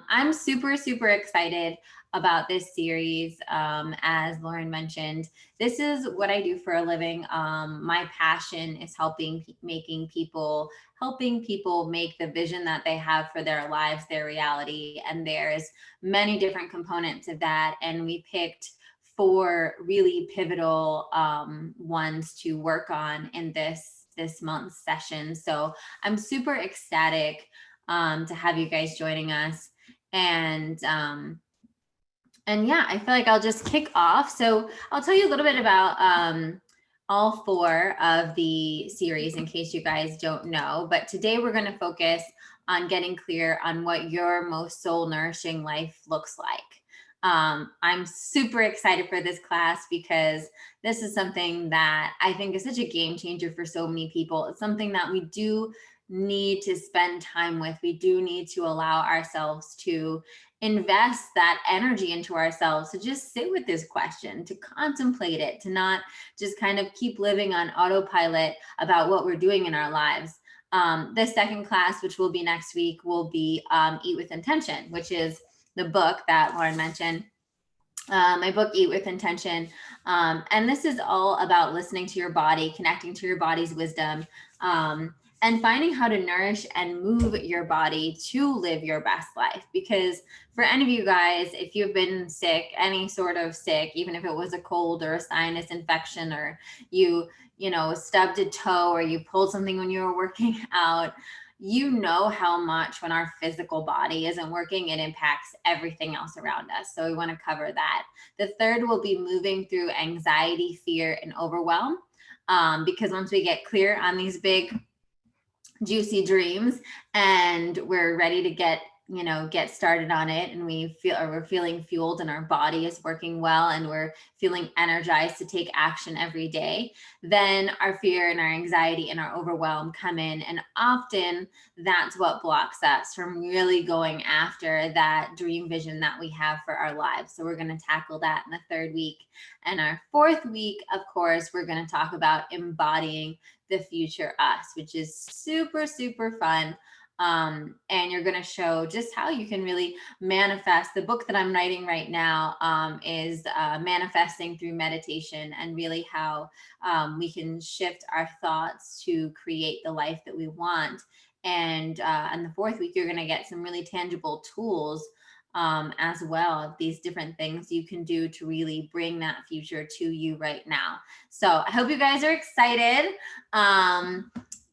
I'm super, super excited about this series. As Lauren mentioned, this is what I do for a living. My passion is helping people make the vision that they have for their lives their reality. And there's many different components of that. And we picked four really pivotal ones to work on in this month's session. So I'm super ecstatic to have you guys joining us. And yeah, I feel like I'll just kick off. So I'll tell you a little bit about all four of the series in case you guys don't know. But today we're going to focus on getting clear on what your most soul nourishing life looks like. I'm super excited for this class because this is something that I think is such a game changer for so many people. It's something that we do need to spend time with. We do need to allow ourselves to invest that energy into ourselves, to just sit with this question, to contemplate it, to not just kind of keep living on autopilot about what we're doing in our lives. The second class, which will be next week, will be Eat with Intention, which is the book that Lauren mentioned. My book, Eat with Intention. And this is all about listening to your body, connecting to your body's wisdom, and finding how to nourish and move your body to live your best life. Because for any of you guys, if you've been sick, any sort of sick, even if it was a cold or a sinus infection, or you stubbed a toe, or you pulled something when you were working out, you know how much when our physical body isn't working, it impacts everything else around us. So we want to cover that. The third will be moving through anxiety, fear, and overwhelm. Because once we get clear on these big, juicy dreams and we're ready to get started on it, and we're feeling fueled and our body is working well and we're feeling energized to take action every day, then our fear and our anxiety and our overwhelm come in. And often that's what blocks us from really going after that dream vision that we have for our lives. So we're going to tackle that in the third week. And our fourth week, of course, we're going to talk about embodying the future us, which is super, super fun. And you're going to show just how you can really manifest. The book that I'm writing right now is Manifesting Through Meditation, and really how we can shift our thoughts to create the life that we want. And in the fourth week, you're going to get some really tangible tools as well, of these different things you can do to really bring that future to you right now. So I hope you guys are excited.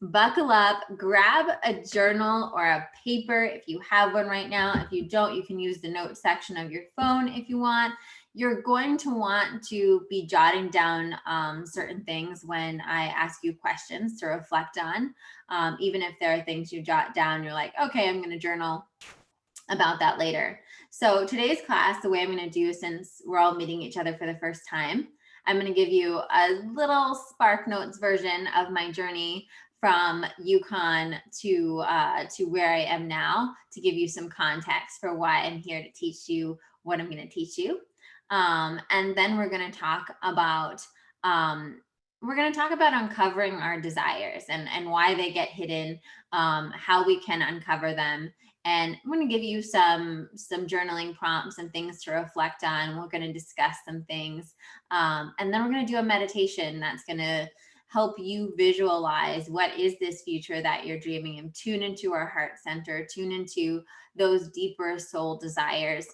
Buckle up, grab a journal or a paper if you have one right now. If you don't, you can use the notes section of your phone if you want. You're going to want to be jotting down certain things when I ask you questions to reflect on. Even if there are things you jot down, you're like, okay, I'm going to journal about that later. So today's class, the way I'm going to do, since we're all meeting each other for the first time, I'm going to give you a little Spark Notes version of my journey from Yukon to where I am now, to give you some context for why I'm here to teach you what I'm going to teach you. And then we're going to talk about uncovering our desires and why they get hidden, how we can uncover them. And I'm going to give you some journaling prompts and things to reflect on. We're going to discuss some things. And then we're going to do a meditation that's going to help you visualize what is this future that you're dreaming of. Tune into our heart center, tune into those deeper soul desires.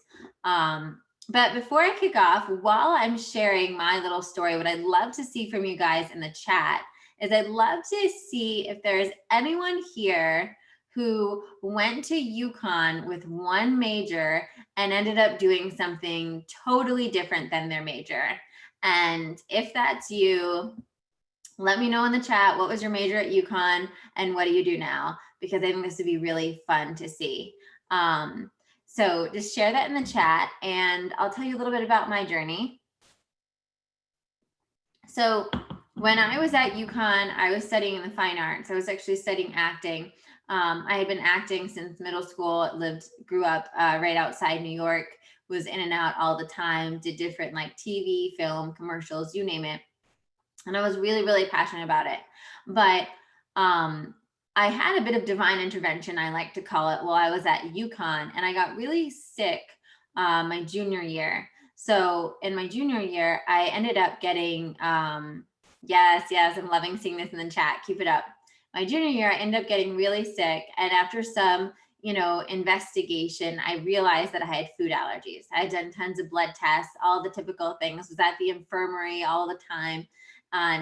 But before I kick off, while I'm sharing my little story, what I'd love to see from you guys in the chat is I'd love to see if there's anyone here who went to Yukon with one major and ended up doing something totally different than their major. And if that's you, let me know in the chat, what was your major at Yukon and what do you do now? Because I think this would be really fun to see. So just share that in the chat and I'll tell you a little bit about my journey. So when I was at Yukon, I was studying in the fine arts. I was actually studying acting. I had been acting since middle school, grew up right outside New York, was in and out all the time, did different like TV, film, commercials, you name it. And I was really, really passionate about it. But I had a bit of divine intervention, I like to call it, while I was at UConn, and I got really sick my junior year. So in my junior year, I ended up getting, yes, I'm loving seeing this in the chat. Keep it up. My junior year, I ended up getting really sick. And after some, investigation, I realized that I had food allergies. I had done tons of blood tests, all the typical things, was at the infirmary all the time.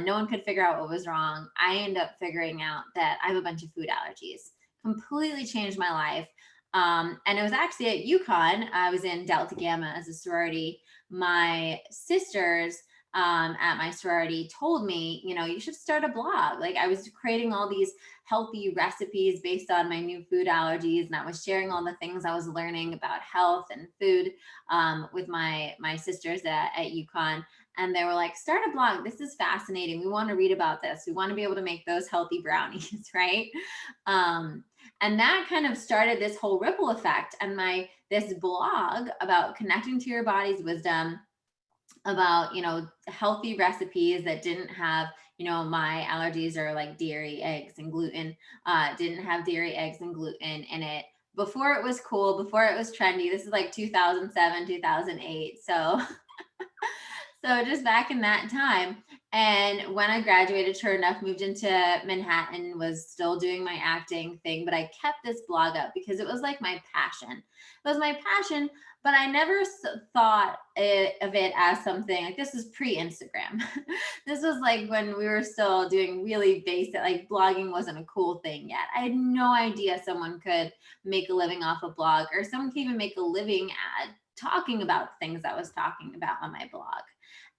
No one could figure out what was wrong. I ended up figuring out that I have a bunch of food allergies. Completely changed my life. And it was actually at UConn. I was in Delta Gamma as a sorority. My sisters at my sorority told me, you should start a blog. Like I was creating all these healthy recipes based on my new food allergies, and I was sharing all the things I was learning about health and food with my sisters at UConn. And they were like, start a blog. This is fascinating. We want to read about this. We want to be able to make those healthy brownies, right? And that kind of started this whole ripple effect. And this blog about connecting to your body's wisdom, about healthy recipes that didn't have my allergies are like dairy, eggs, and gluten, didn't have dairy, eggs, and gluten in it. Before it was cool, before it was trendy. This is like 2007, 2008. So just back in that time. And when I graduated, sure enough, moved into Manhattan, was still doing my acting thing, but I kept this blog up because it was like my passion. It was my passion, but I never thought of it as something like, this is pre-Instagram. This was like when we were still doing really basic, like blogging wasn't a cool thing yet. I had no idea someone could make a living off a blog, or someone could even make a living at talking about things I was talking about on my blog.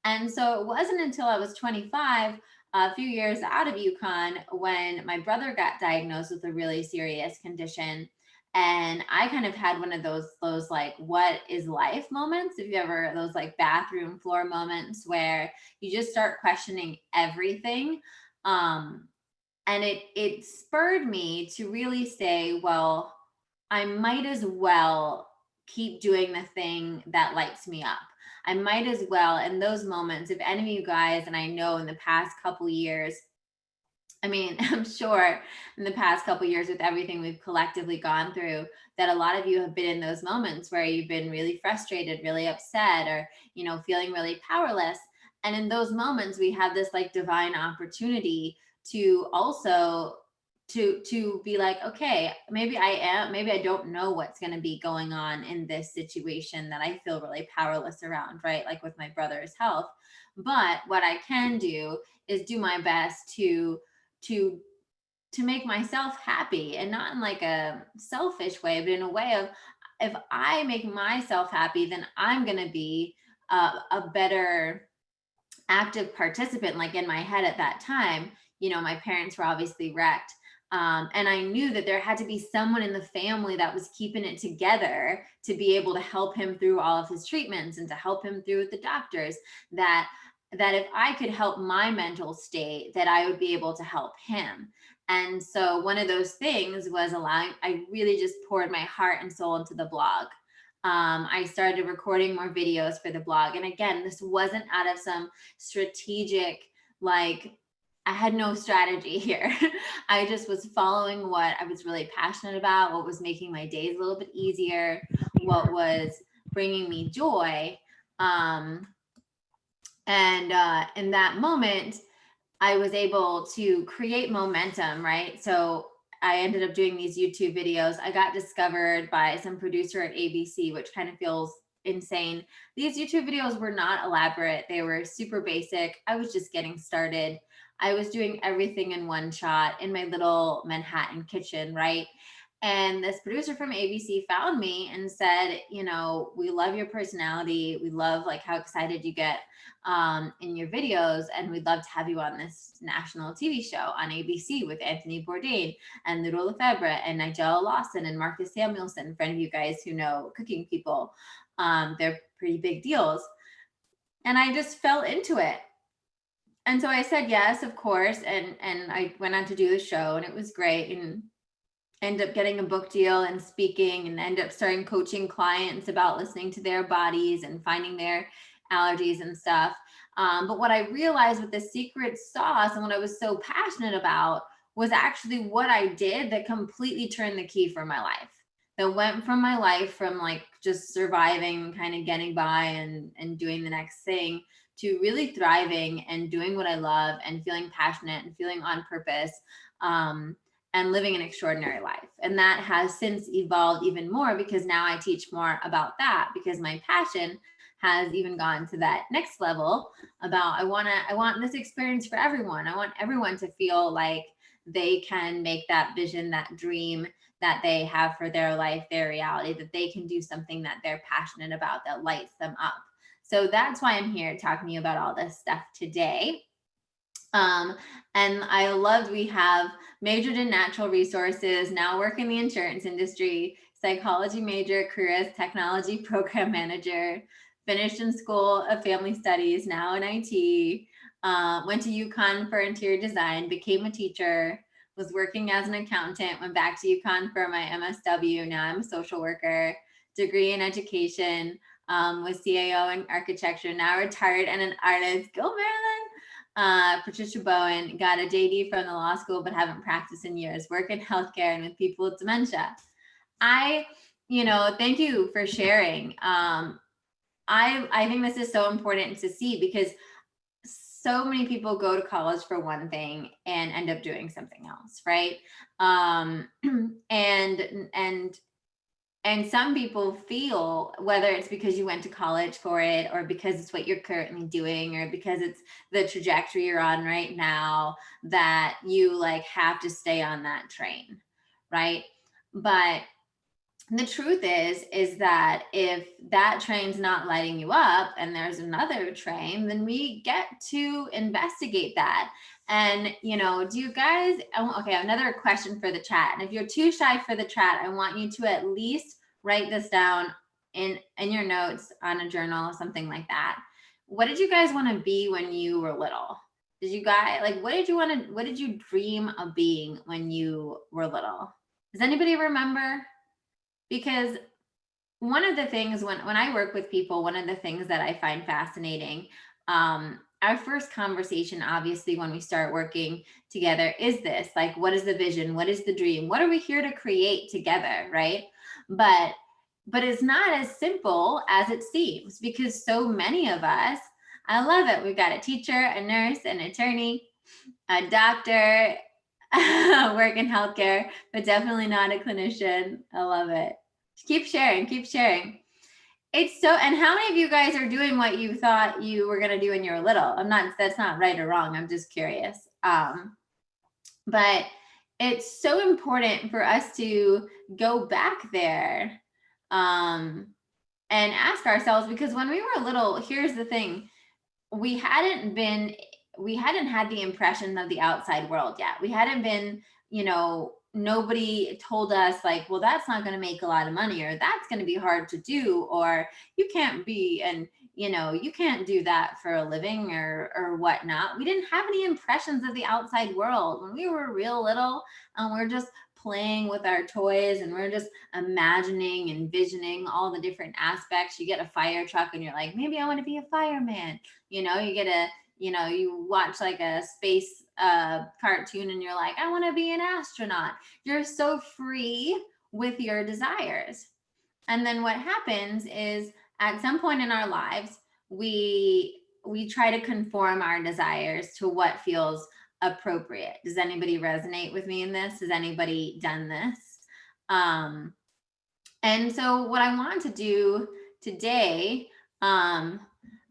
And so it wasn't until I was 25, a few years out of UConn, when my brother got diagnosed with a really serious condition. And I kind of had one of those like, what is life moments? If you ever, those like bathroom floor moments where you just start questioning everything. And it spurred me to really say, well, I might as well keep doing the thing that lights me up. I might as well, in those moments, if any of you guys, and I know in the past couple years, I mean, I'm sure in the past couple years with everything we've collectively gone through, that a lot of you have been in those moments where you've been really frustrated, really upset, or, feeling really powerless. And in those moments, we have this like divine opportunity to also to be like, okay, maybe I don't know what's going to be going on in this situation that I feel really powerless around, right? Like with my brother's health. But what I can do is do my best to make myself happy, and not in like a selfish way, but in a way of, if I make myself happy, then I'm going to be a better active participant. Like in my head at that time, my parents were obviously wrecked. And I knew that there had to be someone in the family that was keeping it together to be able to help him through all of his treatments and to help him through with the doctors, that if I could help my mental state, that I would be able to help him. And so one of those things was I really just poured my heart and soul into the blog. I started recording more videos for the blog. And again, this wasn't out of some strategic, like, I had no strategy here. I just was following what I was really passionate about, what was making my days a little bit easier, what was bringing me joy. And in that moment, I was able to create momentum, right? So I ended up doing these YouTube videos. I got discovered by some producer at ABC, which kind of feels insane. These YouTube videos were not elaborate. They were super basic. I was just getting started. I was doing everything in one shot in my little Manhattan kitchen, right? And this producer from ABC found me and said, we love your personality. We love like how excited you get in your videos, and we'd love to have you on this national TV show on ABC with Anthony Bourdain and Noodle Lefebvre and Nigella Lawson and Marcus Samuelson. For any of you guys who know cooking people, they're pretty big deals. And I just fell into it. And so I said yes, of course, and I went on to do the show, and it was great, and ended up getting a book deal and speaking, and ended up starting coaching clients about listening to their bodies and finding their allergies and stuff. But what I realized with the secret sauce, and what I was so passionate about, was actually what I did that completely turned the key for my life. That went from my life from like just surviving, kind of getting by and doing the next thing, to really thriving and doing what I love and feeling passionate and feeling on purpose, and living an extraordinary life. And that has since evolved even more because now I teach more about that, because my passion has even gone to that next level about I want this experience for everyone. I want everyone to feel like they can make that vision, that dream that they have for their life, their reality, that they can do something that they're passionate about that lights them up. So that's why I'm here talking to you about all this stuff today. And I loved, we have majored in natural resources, now work in the insurance industry, psychology major, career as technology program manager, finished in school of family studies, now in IT, went to UConn for interior design, became a teacher, was working as an accountant, went back to UConn for my MSW. Now I'm a social worker, degree in education, was CAO in architecture, now retired and an artist. Go Marilyn! Patricia Bowen, got a JD from the law school, but haven't practiced in years, work in healthcare and with people with dementia. Thank you for sharing. I think this is so important to see because so many people go to college for one thing and end up doing something else, right? And some people feel, whether it's because you went to college for it or because it's what you're currently doing or because it's the trajectory you're on right now, that you like have to stay on that train, right? But the truth is that if that train's not lighting you up and there's another train, then we get to investigate that. And, do you guys, okay, another question for the chat. And if you're too shy for the chat, I want you to at least write this down in your notes on a journal or something like that. What did you guys want to be when you were little? Did you guys, like, what did you dream of being when you were little? Does anybody remember? Because one of the things when I work with people, one of the things that I find fascinating, our first conversation, obviously, when we start working together is this, like, what is the vision? What is the dream? What are we here to create together, right? But it's not as simple as it seems, because so many of us, I love it. We've got a teacher, a nurse, an attorney, a doctor, work in healthcare, but definitely not a clinician. I love it. Keep sharing. It's so, and how many of you guys are doing what you thought you were going to do when you were little? That's not right or wrong. I'm just curious. But it's so important for us to go back there, and ask ourselves, because when we were little, here's the thing, we hadn't had the impression of the outside world yet. We hadn't been, nobody told us like, well, that's not going to make a lot of money, or that's going to be hard to do, or you can't be, and you can't do that for a living or whatnot. We didn't have any impressions of the outside world when we were real little, and we're just playing with our toys and we're just imagining, envisioning all the different aspects. You get a fire truck and you're like, maybe I want to be a fireman. You get you watch like a space cartoon and you're like, I want to be an astronaut. You're so free with your desires. And then what happens is at some point in our lives, we try to conform our desires to what feels appropriate. Does anybody resonate with me in this? Has anybody done this? And so what I want to do today, I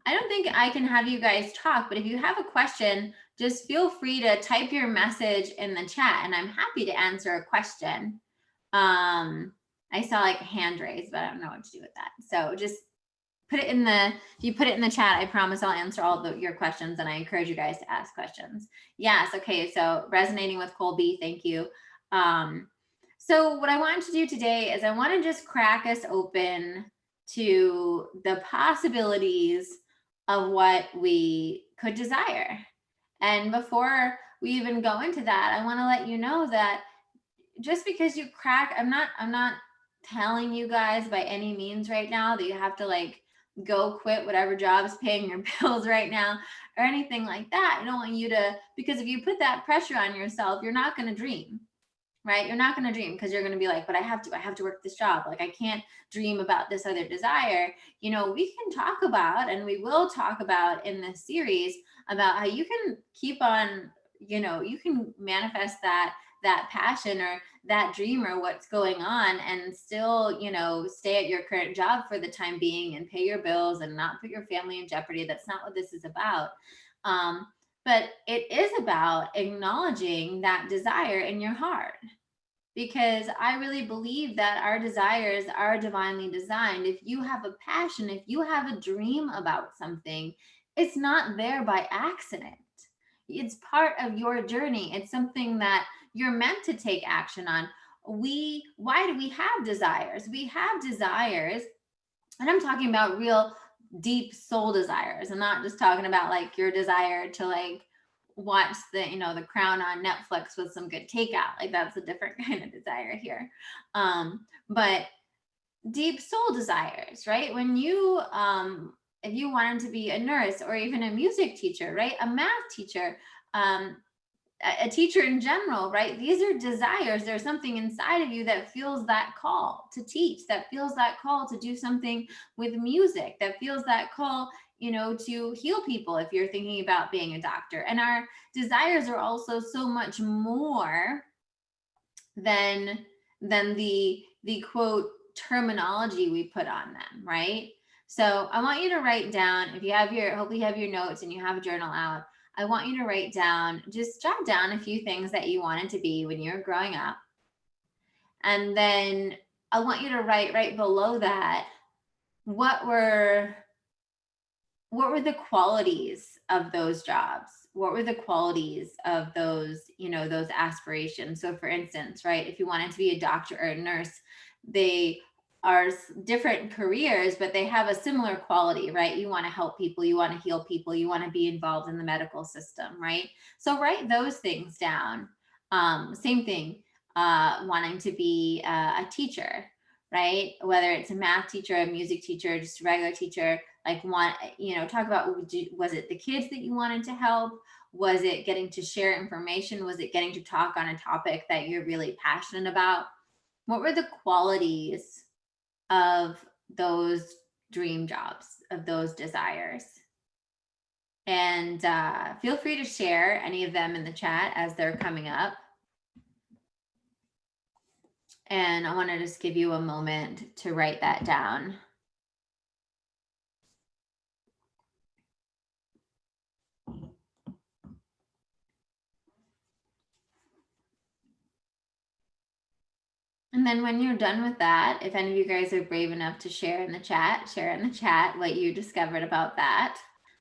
don't think I can have you guys talk, but if you have a question, just feel free to type your message in the chat and I'm happy to answer a question. I saw like a hand raised, but I don't know what to do with that. So just put it in if you put it in the chat, I promise I'll answer all your questions, and I encourage you guys to ask questions. Yes. Okay. So resonating with Colby. Thank you. So what I wanted to do today is I want to just crack us open to the possibilities of what we could desire. And before we even go into that, I want to let you know that just because you crack, I'm not telling you guys by any means right now that you have to like go quit whatever job is paying your bills right now or anything like that. I don't want you to, because if you put that pressure on yourself, you're not going to dream, right? You're not going to dream because you're going to be like, but I have to work this job. Like I can't dream about this other desire. You know, we can talk about, and we will talk about in this series about how you can keep on, you know, you can manifest that passion or that dream or what's going on and still, you know, stay at your current job for the time being and pay your bills and not put your family in jeopardy. That's not what this is about. But it is about acknowledging that desire in your heart, because I really believe that our desires are divinely designed. If you have a passion, if you have a dream about something, it's not there by accident. It's part of your journey. It's something that you're meant to take action on. Why do we have desires? We have desires, and I'm talking about real deep soul desires. I'm not just talking about like your desire to like watch the, you know, the Crown on Netflix with some good takeout. Like that's a different kind of desire here. But deep soul desires, right? When you if you wanted to be a nurse or even a music teacher, right? A math teacher, a teacher in general, right? These are desires. There's something inside of you that feels that call to teach, that feels that call to do something with music, that feels that call, you know, to heal people if you're thinking about being a doctor. And our desires are also so much more than the quote terminology we put on them, right? So I want you to write down, if you have your, hopefully you have your notes and you have a journal out, I want you to write down, just jot down a few things that you wanted to be when you were growing up. And then I want you to write right below that, what were the qualities of those jobs? What were the qualities of those, you know, those aspirations? So for instance, right, if you wanted to be a doctor or a nurse, they are different careers, but they have a similar quality, right? You want to help people, you want to heal people, you want to be involved in the medical system, right? So write those things down. Same thing, wanting to be a teacher, right? Whether it's a math teacher, a music teacher, just a regular teacher, like want, you know, talk about, was it the kids that you wanted to help? Was it getting to share information? Was it getting to talk on a topic that you're really passionate about? What were the qualities of those dream jobs, of those desires? And feel free to share any of them in the chat as they're coming up. And I want to just give you a moment to write that down. And then when you're done with that, if any of you guys are brave enough to share in the chat what you discovered about that.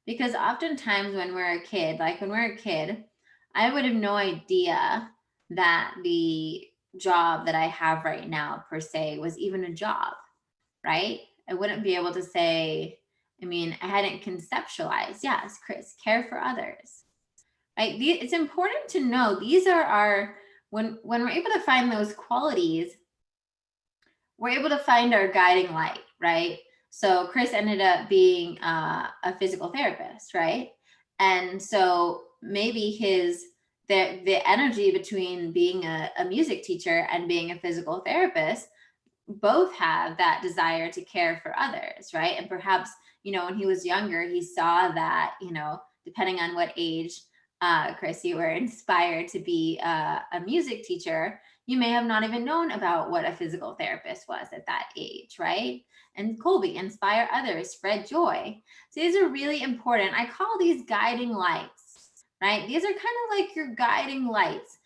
Because oftentimes when we're a kid, like when we're a kid, I would have no idea that the job that I have right now per se was even a job, right? I wouldn't be able to say, I mean, I hadn't conceptualized, yes, Chris, care for others, right? It's important to know these are our, when we're able to find those qualities, we're able to find our guiding light, right? So Chris ended up being a physical therapist, right? And so maybe the energy between being a music teacher and being a physical therapist both have that desire to care for others, right? And perhaps, you know, when he was younger, he saw that, you know, depending on what age, Chris, you were inspired to be a music teacher, you may have not even known about what a physical therapist was at that age, right? And Colby, inspire others, spread joy. So these are really important. I call these guiding lights, right? These are kind of like your guiding lights.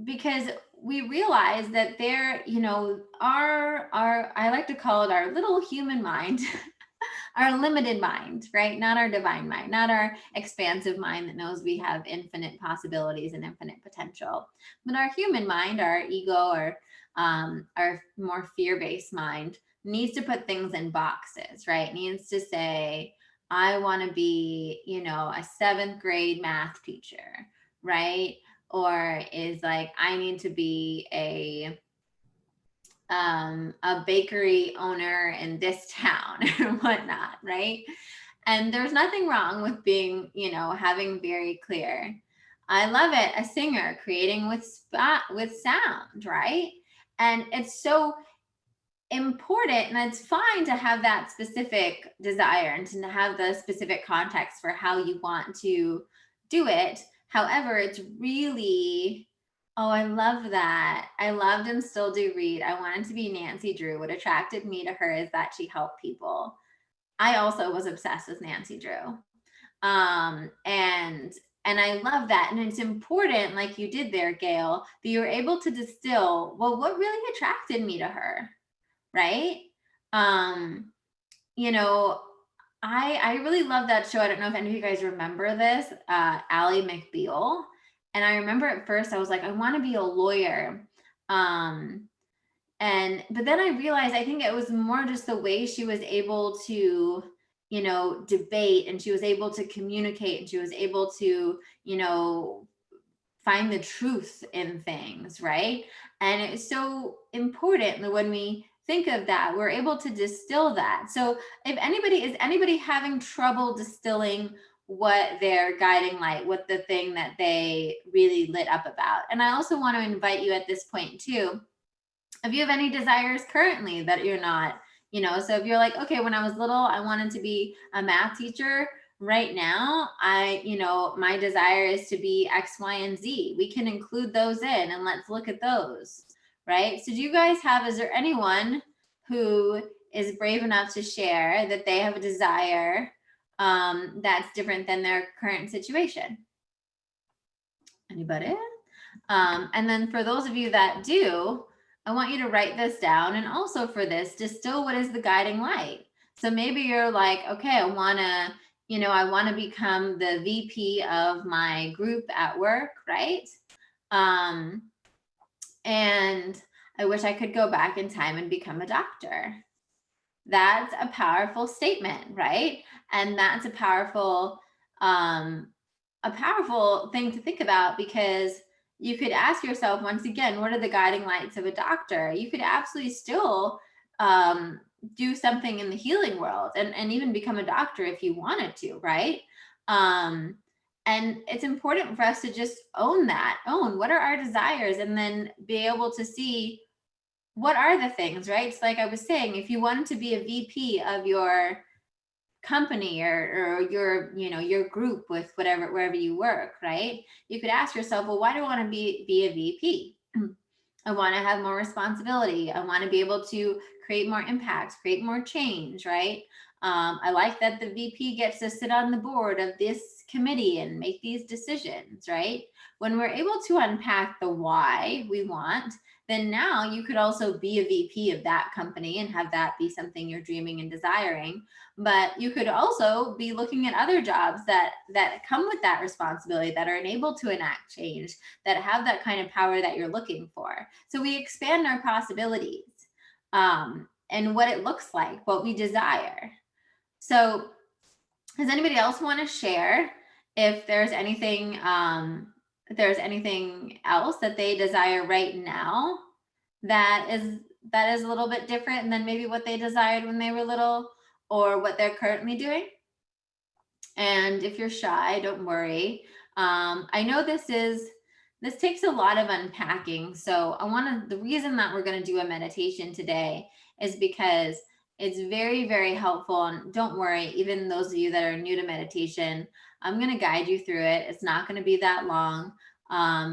Because we realize that they're, you know, our I like to call it our little human mind, our limited mind, right? Not our divine mind, not our expansive mind that knows we have infinite possibilities and infinite potential, but our human mind, our ego, or our more fear-based mind needs to put things in boxes, right? Needs to say, I want to be, you know, a 7th grade math teacher, right? Or is like, I need to be a a bakery owner in this town or whatnot, right? And there's nothing wrong with being, having very clear. I love it. A singer creating with sound, right? And it's so important, and it's fine to have that specific desire and to have the specific context for how you want to do it. However, it's really, oh, I love that. I loved and still do read. I wanted to be Nancy Drew. What attracted me to her is that she helped people. I also was obsessed with Nancy Drew. And I love that. And it's important, like you did there, Gail, that you were able to distill, well, what really attracted me to her, right? Um, you know, I really love that show. I don't know if any of you guys remember this, Ally McBeal. And I remember at first I was like, I want to be a lawyer. But then I realized I think it was more just the way she was able to, debate, and she was able to communicate, and she was able to, find the truth in things, right? And it's so important that when we think of that, we're able to distill that. So if anybody having trouble distilling what their guiding light, what the thing that they really lit up about? And I also want to invite you at this point too, if you have any desires currently that you're not, so if you're like, okay, when I was little, I wanted to be a math teacher. Right now, my desire is to be X, Y, and Z. We can include those in, and let's look at those, right? So do you guys is there anyone who is brave enough to share that they have a desire that's different than their current situation? Anybody? And then for those of you that do, I want you to write this down. And also for this, distill what is the guiding light. So maybe you're like, okay, I want to become the VP of my group at work, right? And I wish I could go back in time and become a doctor. That's a powerful statement, right? And that's a powerful thing to think about, because you could ask yourself, once again, what are the guiding lights of a doctor? You could absolutely still do something in the healing world and even become a doctor if you wanted to, right? And it's important for us to just own what are our desires, and then be able to see what are the things, right? It's like I was saying, if you wanted to be a VP of your company or your group with wherever you work, right? You could ask yourself, well, why do I want to be a VP? I want to have more responsibility. I want to be able to create more impact, create more change, right? I like that the VP gets to sit on the board of this committee and make these decisions, right? When we're able to unpack the why we want, then now you could also be a VP of that company and have that be something you're dreaming and desiring. But you could also be looking at other jobs that come with that responsibility, that are enabled to enact change, that have that kind of power that you're looking for. So we expand our possibilities and what it looks like, what we desire. So does anybody else want to share if there's anything else that they desire right now that is a little bit different than maybe what they desired when they were little, or what they're currently doing? And if you're shy, don't worry. I know this takes a lot of unpacking. So the reason that we're going to do a meditation today is because it's very, very helpful. And don't worry, even those of you that are new to meditation, I'm going to guide you through it. It's not going to be that long.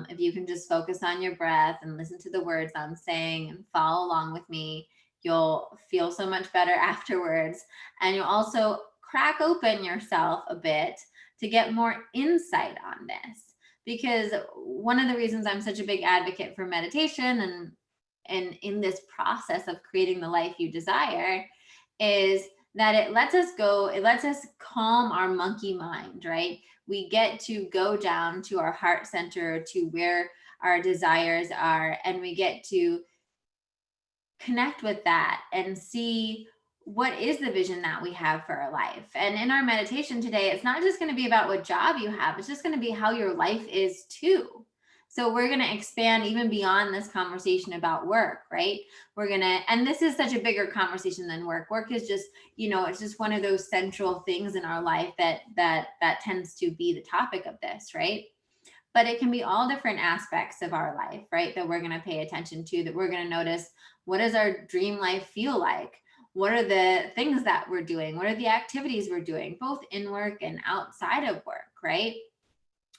If you can just focus on your breath and listen to the words I'm saying and follow along with me, you'll feel so much better afterwards. And you'll also crack open yourself a bit to get more insight on this. Because one of the reasons I'm such a big advocate for meditation and in this process of creating the life you desire is that it lets us calm our monkey mind, right? We get to go down to our heart center, to where our desires are, and we get to connect with that and see what is the vision that we have for our life. And in our meditation today, it's not just going to be about what job you have, it's just going to be how your life is too. So we're going to expand even beyond this conversation about work, right? And this is such a bigger conversation than work. Work is just, it's just one of those central things in our life that tends to be the topic of this, right? But it can be all different aspects of our life, right? That we're going to pay attention to, that we're going to notice. What does our dream life feel like? What are the things that we're doing? What are the activities we're doing, both in work and outside of work, right?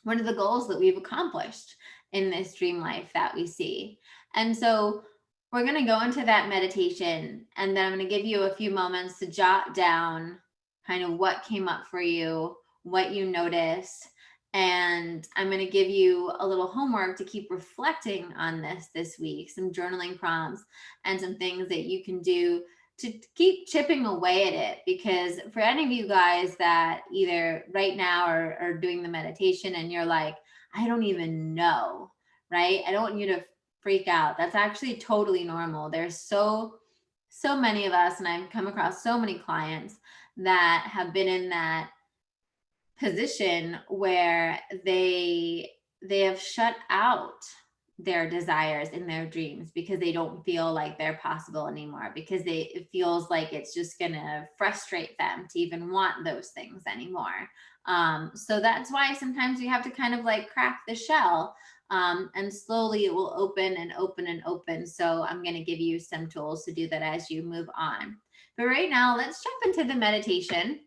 What are the goals that we've accomplished in this dream life that we see? And so we're going to go into that meditation, and then I'm going to give you a few moments to jot down kind of what came up for you, what you noticed. And I'm going to give you a little homework to keep reflecting on this week, some journaling prompts and some things that you can do to keep chipping away at it. Because for any of you guys that either right now are doing the meditation and you're like, I don't even know, right? I don't want you to freak out. That's actually totally normal. There's so many of us, and I've come across so many clients that have been in that position where they have shut out their desires and their dreams because they don't feel like they're possible anymore, because it feels like it's just gonna frustrate them to even want those things anymore. So that's why sometimes we have to kind of like crack the shell, and slowly it will open and open and open. So I'm going to give you some tools to do that as you move on. But right now, let's jump into the meditation,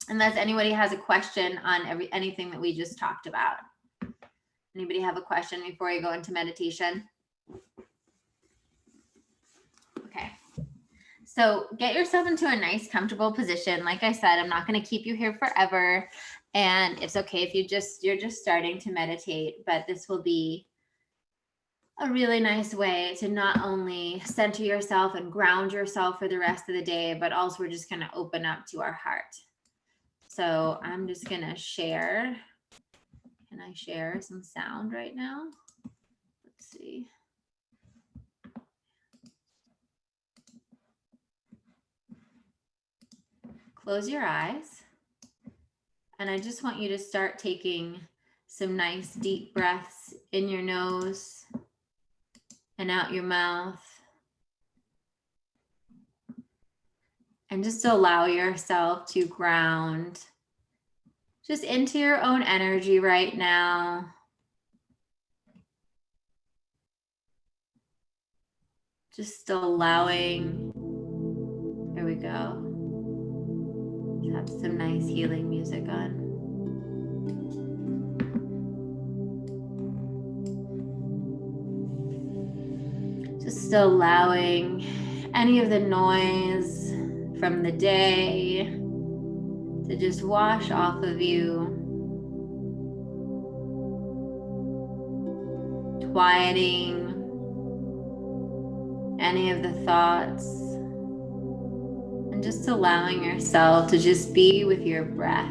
unless anybody has a question on anything that we just talked about. Anybody have a question before you go into meditation? Okay. So get yourself into a nice, comfortable position. Like I said, I'm not going to keep you here forever. And it's okay if you're just starting to meditate, but this will be a really nice way to not only center yourself and ground yourself for the rest of the day, but also we're just going to open up to our heart. So I'm just going to share. Can I share some sound right now? Let's see. Close your eyes. And I just want you to start taking some nice deep breaths in your nose and out your mouth. And just allow yourself to ground just into your own energy right now. Just allowing, there we go. Have some nice healing music on. Just allowing any of the noise from the day to just wash off of you. Quieting any of the thoughts. And just allowing yourself to just be with your breath.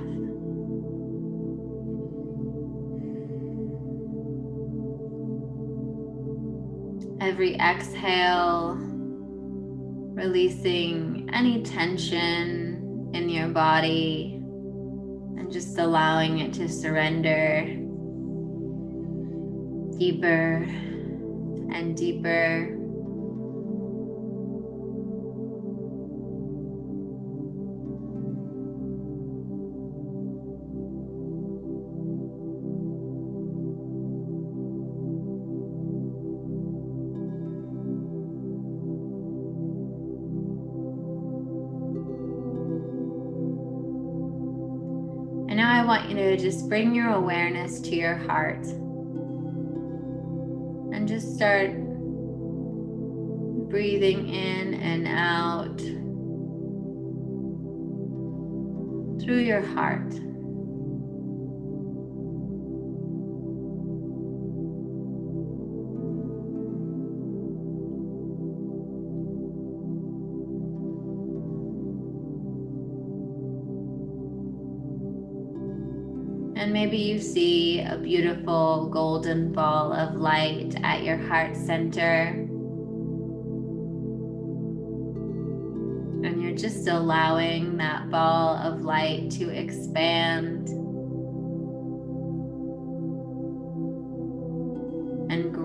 Every exhale, releasing any tension in your body and just allowing it to surrender deeper and deeper. And now I want you to just bring your awareness to your heart and just start breathing in and out through your heart. And maybe you see a beautiful golden ball of light at your heart center. And you're just allowing that ball of light to expand.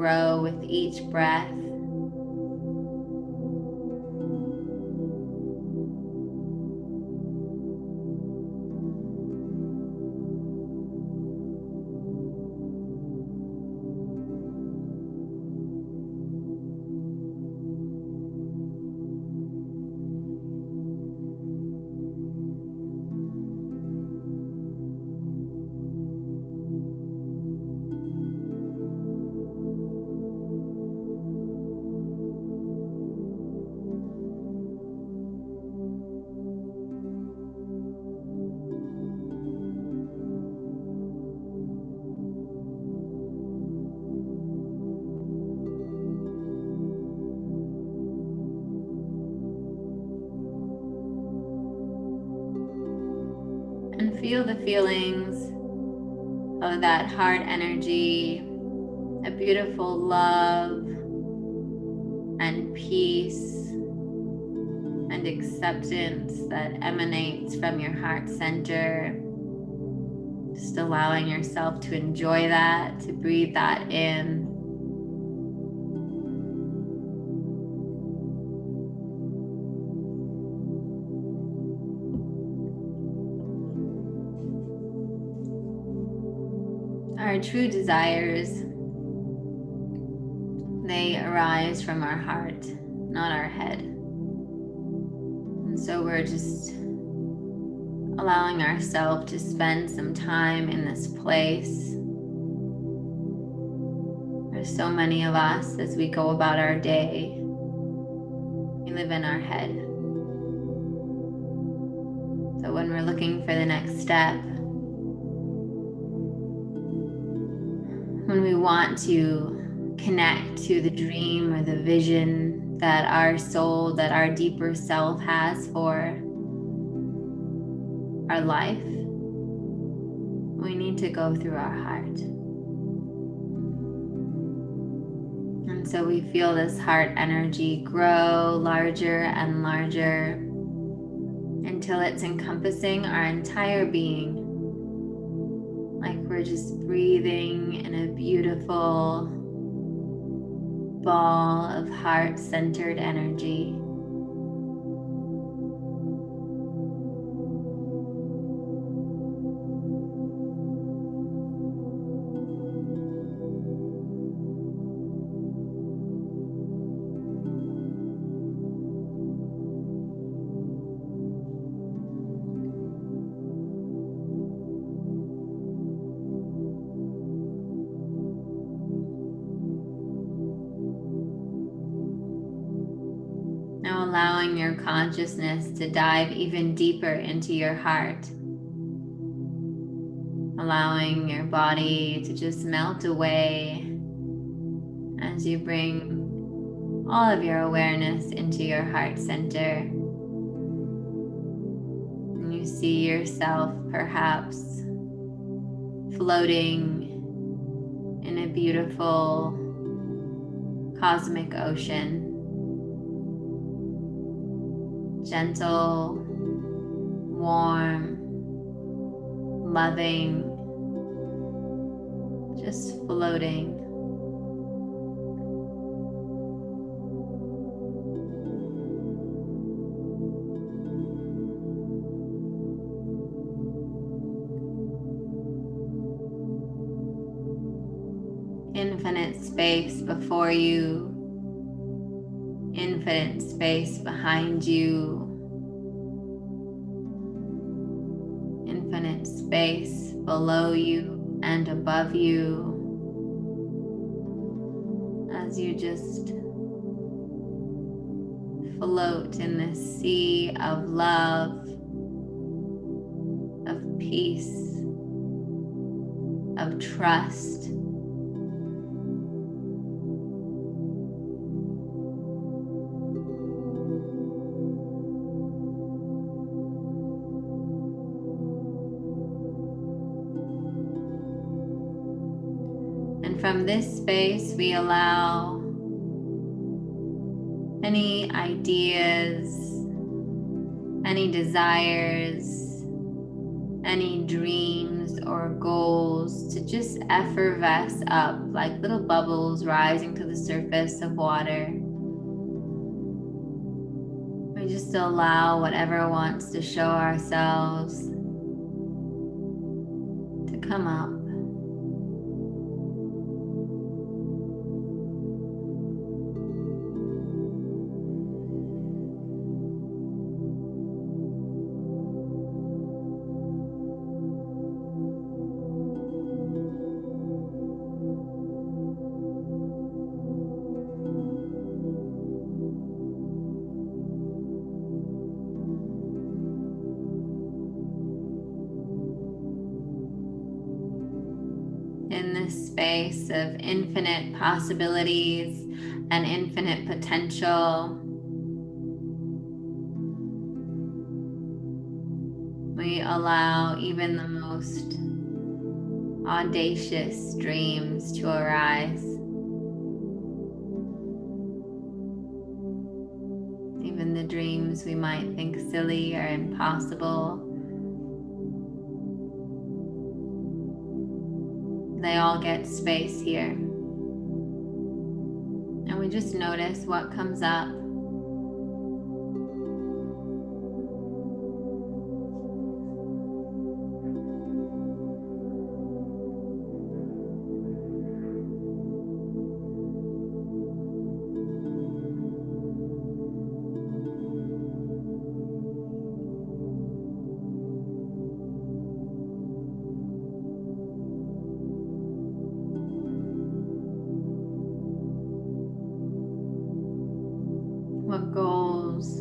grow with each breath. And feel the feelings of that heart energy, a beautiful love and peace and acceptance that emanates from your heart center. Just allowing yourself to enjoy that, to breathe that in. Our true desires, they arise from our heart, not our head. And so we're just allowing ourselves to spend some time in this place. There's so many of us, as we go about our day, we live in our head. So when we're looking for the next step, when we want to connect to the dream or the vision that our soul, that our deeper self has for our life, we need to go through our heart. And so we feel this heart energy grow larger and larger until it's encompassing our entire being. Like we're just breathing in a beautiful ball of heart-centered energy. Now allowing your consciousness to dive even deeper into your heart. Allowing your body to just melt away as you bring all of your awareness into your heart center. And you see yourself perhaps floating in a beautiful cosmic ocean. Gentle, warm, loving, just floating. Infinite space before you, infinite space behind you, infinite space below you and above you, as you just float in this sea of love, of peace, of trust. From this space, we allow any ideas, any desires, any dreams or goals to just effervesce up like little bubbles rising to the surface of water. We just allow whatever wants to show ourselves to come up. In this space of infinite possibilities and infinite potential, we allow even the most audacious dreams to arise. Even the dreams we might think silly or impossible, they all get space here. And we just notice what comes up. What goals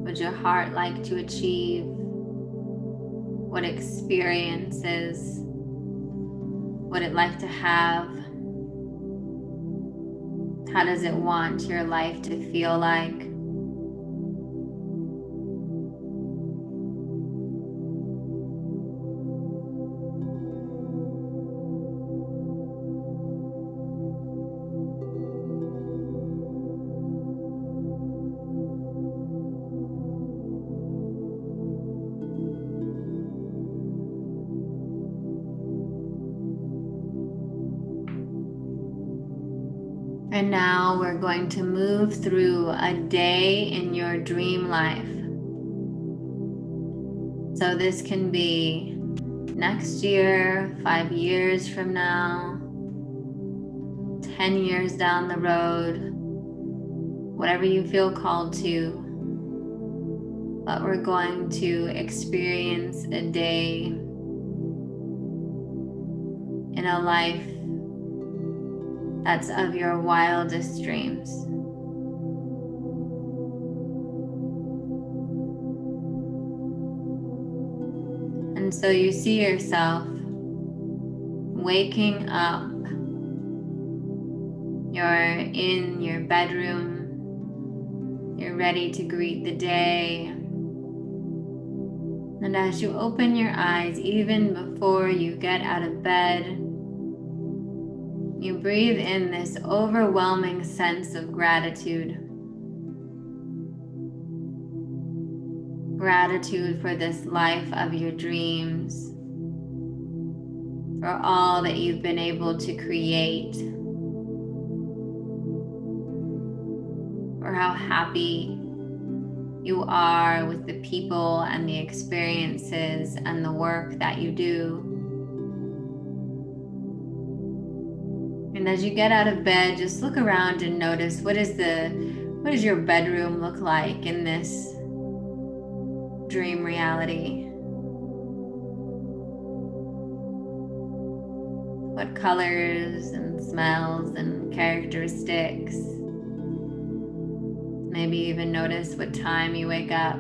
would your heart like to achieve? What experiences would it like to have? How does it want your life to feel like? And now we're going to move through a day in your dream life. So this can be next year, 5 years from now, 10 years down the road, whatever you feel called to. But we're going to experience a day in a life that's of your wildest dreams. And so you see yourself waking up. You're in your bedroom. You're ready to greet the day. And as you open your eyes, even before you get out of bed, you breathe in this overwhelming sense of gratitude. Gratitude for this life of your dreams, for all that you've been able to create, for how happy you are with the people and the experiences and the work that you do. And as you get out of bed, just look around and notice what does your bedroom look like in this dream reality? What colors and smells and characteristics? Maybe even notice what time you wake up.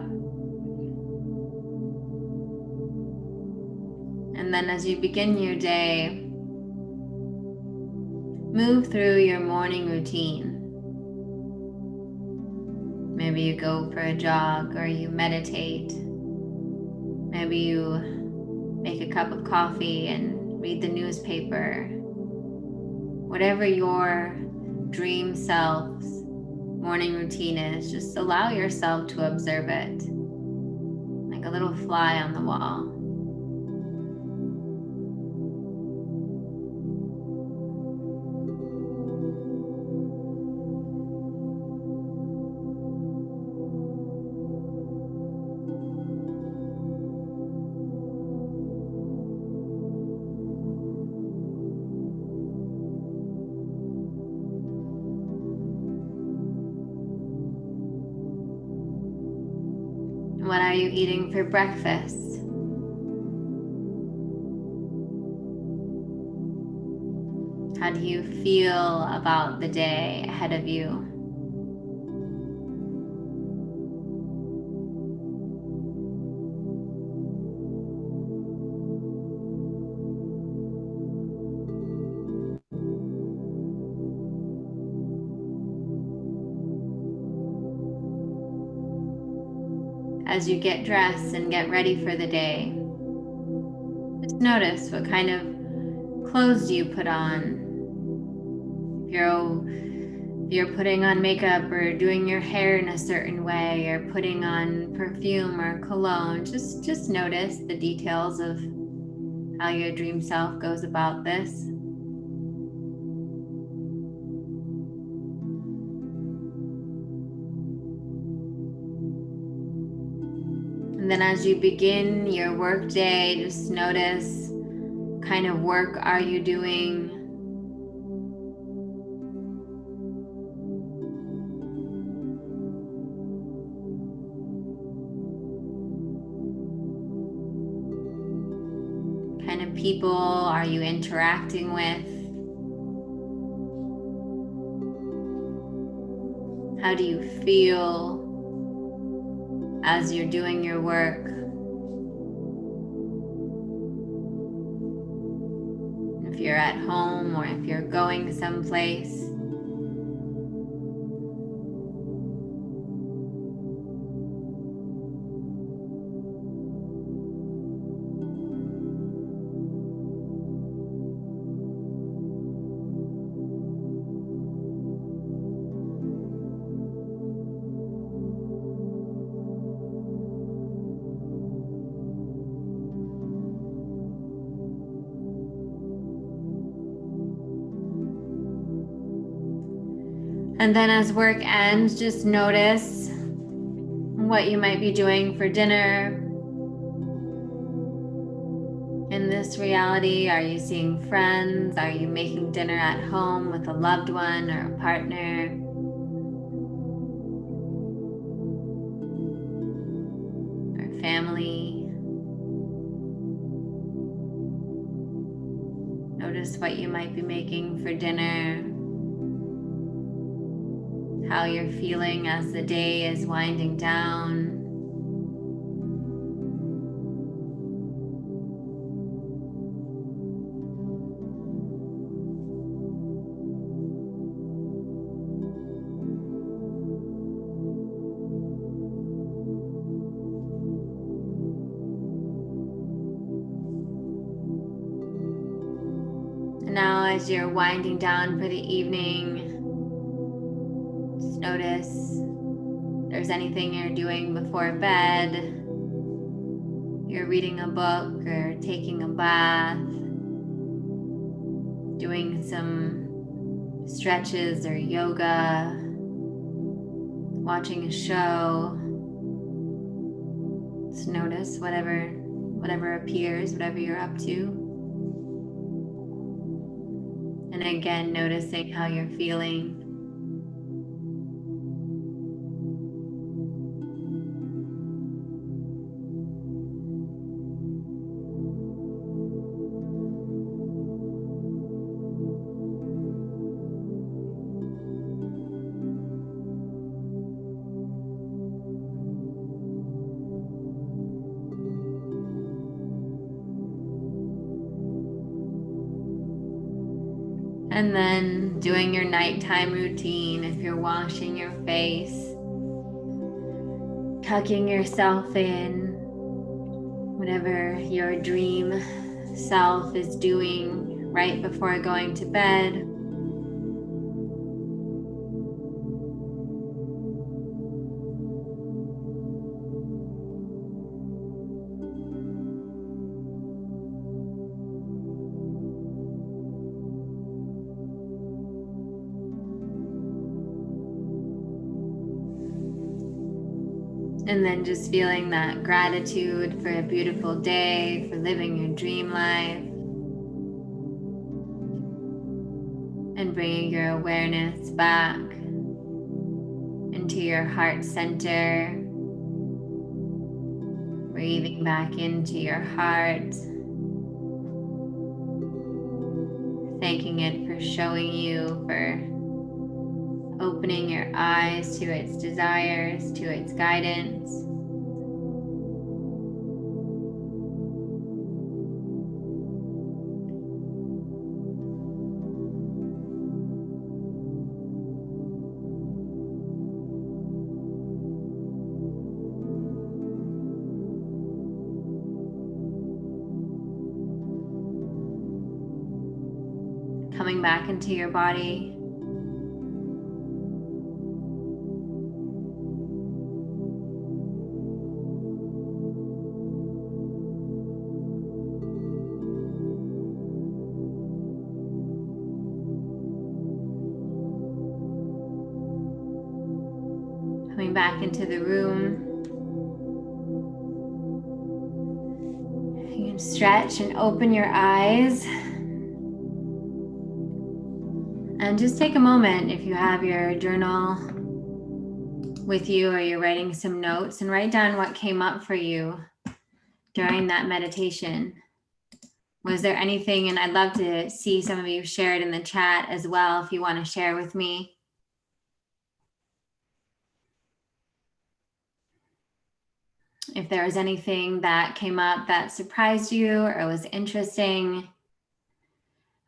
And then as you begin your day, move through your morning routine. Maybe you go for a jog or you meditate. Maybe you make a cup of coffee and read the newspaper. Whatever your dream self's morning routine is, just allow yourself to observe it. Like a little fly on the wall. What are you eating for breakfast? How do you feel about the day ahead of you? As you get dressed and get ready for the day, just notice what kind of clothes do you put on. If you're putting on makeup or doing your hair in a certain way or putting on perfume or cologne, just notice the details of how your dream self goes about this. And then as you begin your work day, just notice what kind of work are you doing? What kind of people are you interacting with? How do you feel as you're doing your work? If you're at home or if you're going someplace. And then as work ends, just notice what you might be doing for dinner. In this reality, are you seeing friends? Are you making dinner at home with a loved one or a partner? Or family? Notice what you might be making for dinner. How you're feeling as the day is winding down. And now as you're winding down for the evening, just notice if there's anything you're doing before bed. You're reading a book or taking a bath, doing some stretches or yoga, watching a show. Just notice whatever appears, whatever you're up to. And again, noticing how you're feeling. And then doing your nighttime routine, if you're washing your face, tucking yourself in, whatever your dream self is doing right before going to bed. And then just feeling that gratitude for a beautiful day, for living your dream life. And bringing your awareness back into your heart center. Breathing back into your heart. Thanking it for showing you, for opening your eyes to its desires, to its guidance. Coming back into your body. Coming back into the room. You can stretch and open your eyes. And just take a moment, if you have your journal with you or you're writing some notes, and write down what came up for you during that meditation. Was there anything, and I'd love to see some of you share it in the chat as well if you want to share with me. If there was anything that came up that surprised you or was interesting.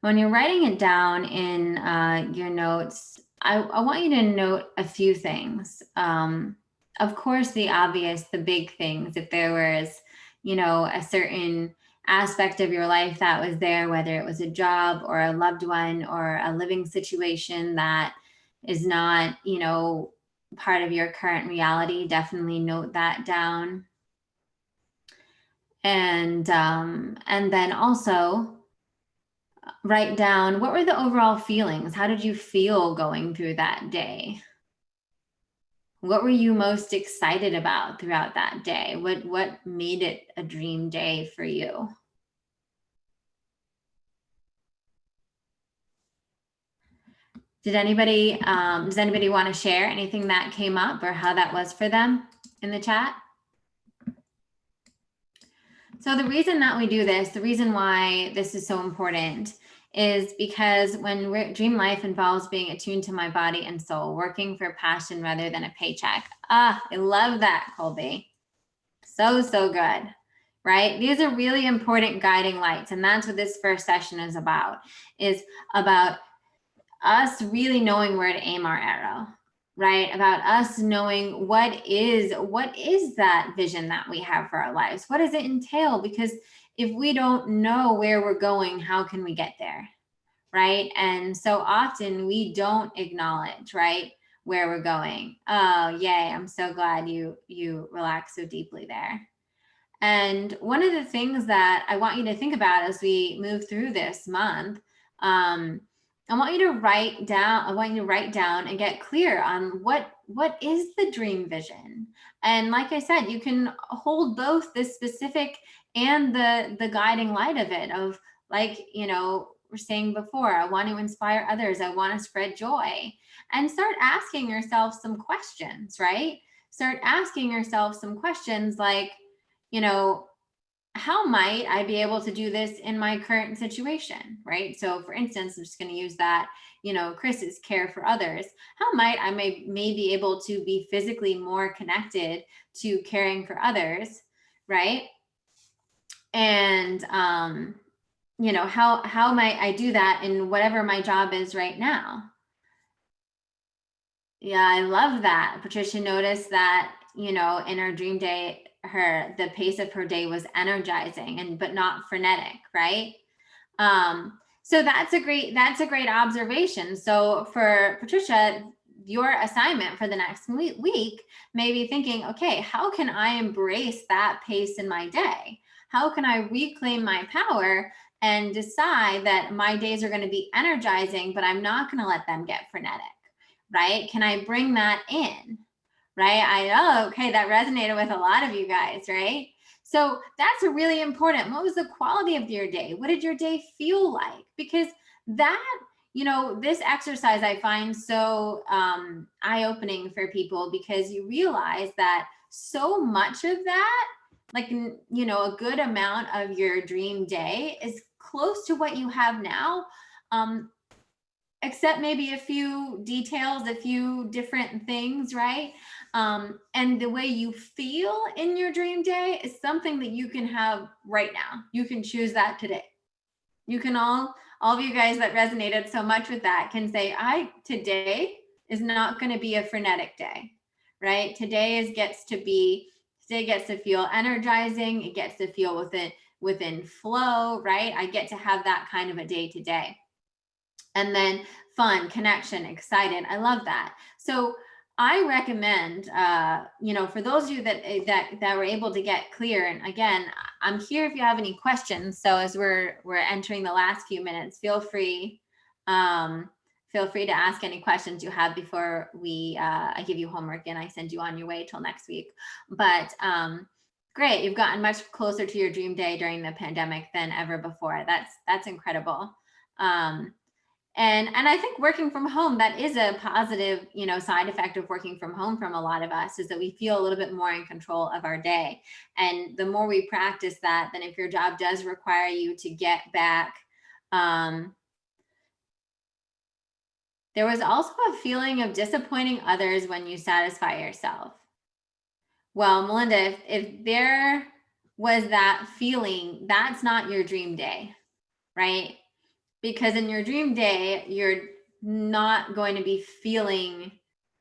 When you're writing it down in your notes, I want you to note a few things. Of course, the obvious, the big things. If there was, a certain aspect of your life that was there, whether it was a job or a loved one or a living situation that is not, part of your current reality, definitely note that down. And then also write down, what were the overall feelings? How did you feel going through that day? What were you most excited about throughout that day? What made it a dream day for you? Does anybody want to share anything that came up or how that was for them in the chat? So the reason that we do this, the reason why this is so important, is because when dream life involves being attuned to my body and soul, working for passion rather than a paycheck. I love that, Colby. So good, right? These are really important guiding lights. And that's what this first session is about us really knowing where to aim our arrow, right? About us knowing what is that vision that we have for our lives? What does it entail? Because if we don't know where we're going, how can we get there, right? And so often we don't acknowledge, right, where we're going. Oh, yay, I'm so glad you relax so deeply there. And one of the things that I want you to think about as we move through this month, I want you to write down and get clear on what is the dream vision. And like I said, you can hold both the specific and the guiding light of it, of like, we're saying before, I want to inspire others. I want to spread joy. And start asking yourself some questions, right? Start asking yourself some questions like, how might I be able to do this in my current situation, right? So for instance, I'm just going to use that, Chris's care for others. How might I may be able to be physically more connected to caring for others, right? And, how might I do that in whatever my job is right now? Yeah, I love that. Patricia noticed that, in her dream day, the pace of her day was energizing but not frenetic, right? So that's a great observation. So for Patricia, your assignment for the next week may be thinking, okay, how can I embrace that pace in my day? How can I reclaim my power and decide that my days are going to be energizing, but I'm not going to let them get frenetic, right? Can I bring that in? right? I know, okay, that resonated with a lot of you guys, right? So that's really important. What was the quality of your day? What did your day feel like? Because that, this exercise I find so eye-opening for people, because you realize that so much of that, like, a good amount of your dream day is close to what you have now. Except maybe a few details, a few different things, right? And the way you feel in your dream day is something that you can have right now. You can choose that today. You can all of you guys that resonated so much with that can say, today is not going to be a frenetic day, right? Today gets to feel energizing. It gets to feel within flow, right? I get to have that kind of a day today. And then fun, connection, excited. I love that. So I recommend, for those of you that were able to get clear. And again, I'm here if you have any questions. So as we're entering the last few minutes, feel free to ask any questions you have before I give you homework and I send you on your way till next week. But great, you've gotten much closer to your dream day during the pandemic than ever before. That's incredible. And I think working from home, that is a positive, side effect of working from home from a lot of us, is that we feel a little bit more in control of our day. And the more we practice that, then if your job does require you to get back, there was also a feeling of disappointing others when you satisfy yourself. Well, Melinda, if there was that feeling, that's not your dream day, right? Because in your dream day, you're not going to be feeling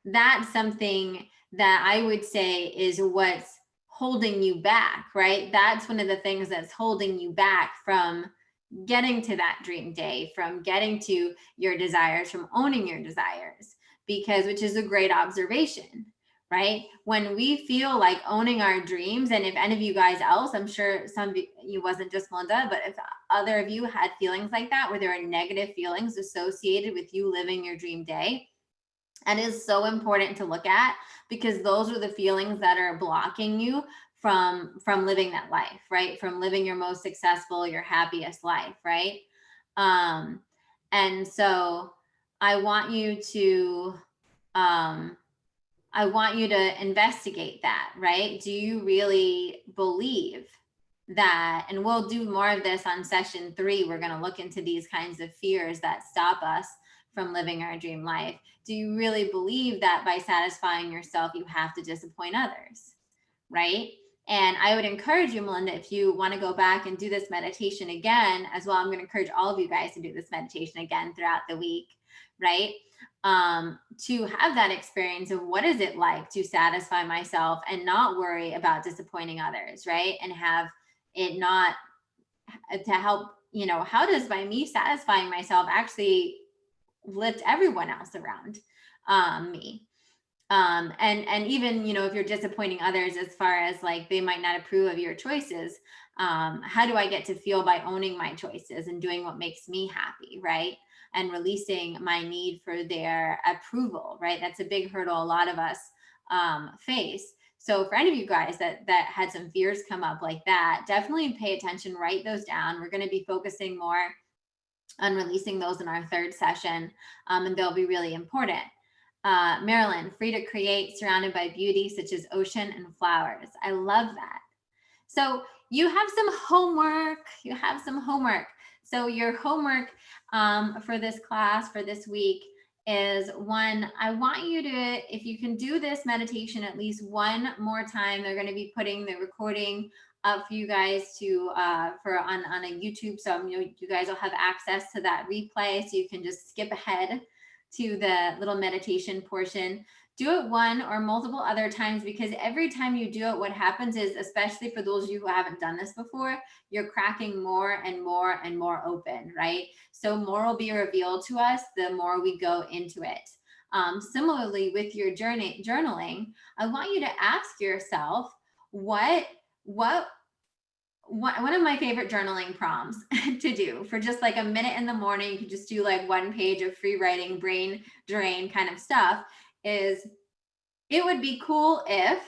that. Something that I would say is what's holding you back, right? That's one of the things that's holding you back from getting to that dream day, from getting to your desires, from owning your desires, which is a great observation, right? When we feel like owning our dreams, and if any of you guys else, I'm sure some of you, wasn't just Melinda, but if other of you had feelings like that, where there are negative feelings associated with you living your dream day, and it is so important to look at, because those are the feelings that are blocking you from living that life, right? From living your most successful, your happiest life, right? And so I want you to investigate that, right? Do you really believe that? And we'll do more of this on session 3. We're going to look into these kinds of fears that stop us from living our dream life. Do you really believe that by satisfying yourself, you have to disappoint others, right? And I would encourage you, Melinda, if you want to go back and do this meditation again as well, I'm going to encourage all of you guys to do this meditation again throughout the week, right? To have that experience of what is it like to satisfy myself and not worry about disappointing others, right? And have it not to help, how does by me satisfying myself actually lift everyone else around me? And even, if you're disappointing others as far as like they might not approve of your choices, how do I get to feel by owning my choices and doing what makes me happy, right? And releasing my need for their approval, right? That's a big hurdle a lot of us face. So for any of you guys that had some fears come up like that, definitely pay attention, write those down. We're going to be focusing more on releasing those in our 3rd session, and they'll be really important. Marilyn, free to create, surrounded by beauty such as ocean and flowers. I love that. So you have some homework. So your homework for this class, for this week, is one, I want you to, if you can do this meditation at least one more time, they're going to be putting the recording up for you guys to for on a YouTube. So you guys will have access to that replay, so you can just skip ahead to the little meditation portion. Do it one or multiple other times, because every time you do it, what happens is, especially for those of you who haven't done this before, you're cracking more and more and more open, right? So more will be revealed to us the more we go into it. Similarly, with your journaling, I want you to ask yourself, one of my favorite journaling prompts to do for just like a minute in the morning, you can just do like 1 page of free writing, brain drain kind of stuff, is it would be cool if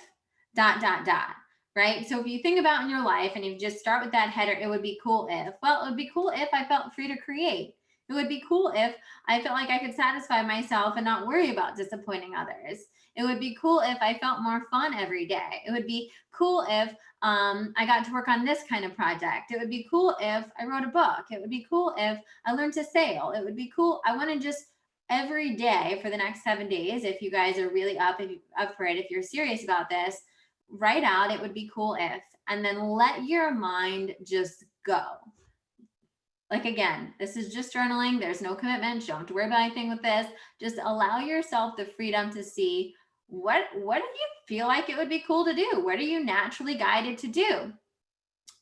dot, dot, dot, right? So if you think about in your life and you just start with that header, it would be cool if, well, it would be cool if I felt free to create. It would be cool if I felt like I could satisfy myself and not worry about disappointing others. It would be cool if I felt more fun every day. It would be cool if I got to work on this kind of project. It would be cool if I wrote a book. It would be cool if I learned to sail. It would be cool. I want to just every day for the next 7 days, if you guys are really up for it, if you're serious about this, write out it would be cool if, and then let your mind just go. Like, again, this is just journaling. There's no commitment. You don't have to worry about anything with this. Just allow yourself the freedom to see what do you feel like it would be cool to do? What are you naturally guided to do?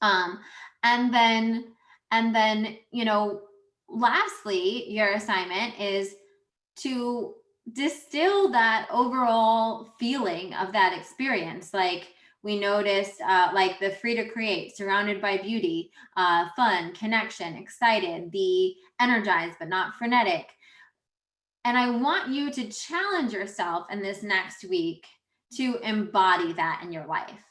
And then, you know, lastly, your assignment is to distill that overall feeling of that experience. Like we noticed, like the free to create, surrounded by beauty, fun, connection, excited, the energized but not frenetic. And I want you to challenge yourself in this next week to embody that in your life,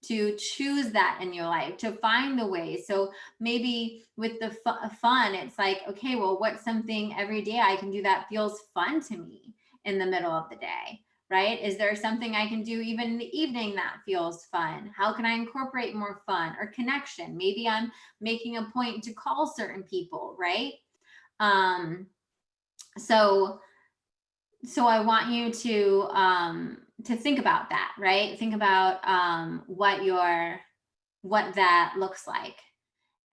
to choose that in your life, to find the ways. So maybe with the fun, it's like, okay, well, what's something every day I can do that feels fun to me in the middle of the day, right? Is there something I can do even in the evening that feels fun? How can I incorporate more fun or connection? Maybe I'm making a point to call certain people, right? So I want you to think about that, right? Think about what that looks like.